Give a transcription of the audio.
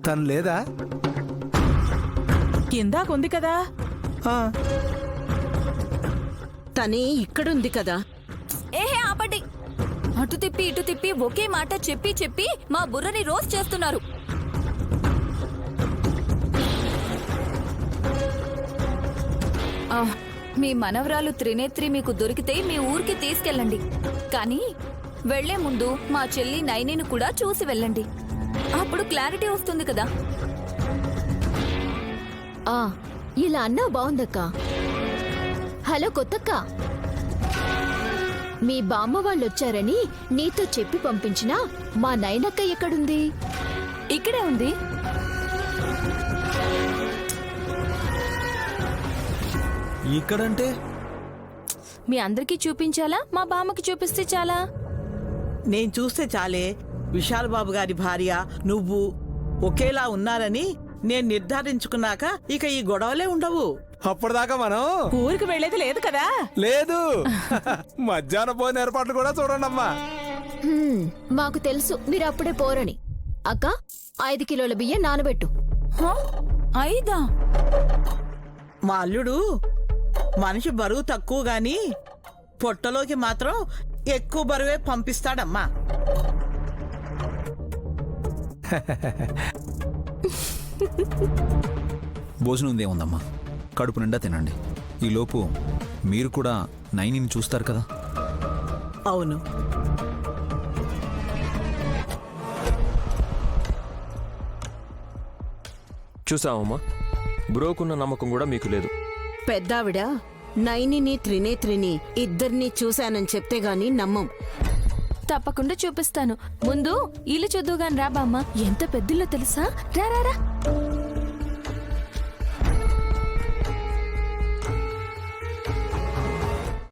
తను లేదా? కిందాకుంది కదా. తనే ఇక్కడుంది కదా. ఏహే ఆపండి. అటు తిప్పి ఇటు తిప్పి ఒకే మాట చెప్పి చెప్పి మా బుర్రని రోస్ట్ చేస్తున్నారు. మీ మనవరాలు త్రినేత్రి మీకు దొరికితే మీ ఊరికి తీసుకెళ్ళండి. కానీ వెళ్లే ముందు మా చెల్లి నైనిని కూడా చూసి వెళ్ళండి. అప్పుడు క్లారిటీ వస్తుంది కదా. ఇలా అన్నా బాగుందక్క. హలో కొత్తక్క, మీ బామ్మ వాళ్ళొచ్చారని నీతో చెప్పి పంపించినా మా నైనక్క ఎక్కడుంది? ఇక్కడే ఉంది. ఇక్కడంటే మీ అందరికీ చూపించాలా, మా బామ్మకి చూపిస్తే చాలా? నేను చూస్తే చాలే. విశాల్ బాబు గారి భార్య నువ్వు ఒకేలా ఉన్నారని నేను నిర్ధారించుకున్నాక ఇక ఈ గొడవలే ఉండవు. అప్పటిదాకా మనం ఊరికి వెళ్లేది లేదు కదా. లేదు. మధ్యాహ్నం పోయిన ఏర్పాట్లు కూడా చూడండమ్మా. మాకు తెలుసు మీరు అప్పుడే పోరని. అక్క 5 కిలోల బియ్యం నానబెట్టు. 5? మా అల్లుడు మనిషి బరువు తక్కువ గాని పొట్టలోకి మాత్రం ఎక్కువ బరువే పంపిస్తాడమ్మా. భోజనం ఉందేముందమ్మా, కడుపు నిండా తినండి. ఈలోపు మీరు కూడా నైనిని చూస్తారు కదా. అవును. చూసావమ్మా, బ్రోకున్న నమ్మకం కూడా మీకు లేదు. పెద్దావిడ నైనిని త్రినేత్రిని ఇద్దరిని చూశానని చెప్తే గాని నమ్మం. తప్పకుండా చూపిస్తాను. ముందు ఇల్లు చూద్దుగాని రా బామ్మ. ఎంత పెద్దిల్లో తెలుసా? రా రా రా.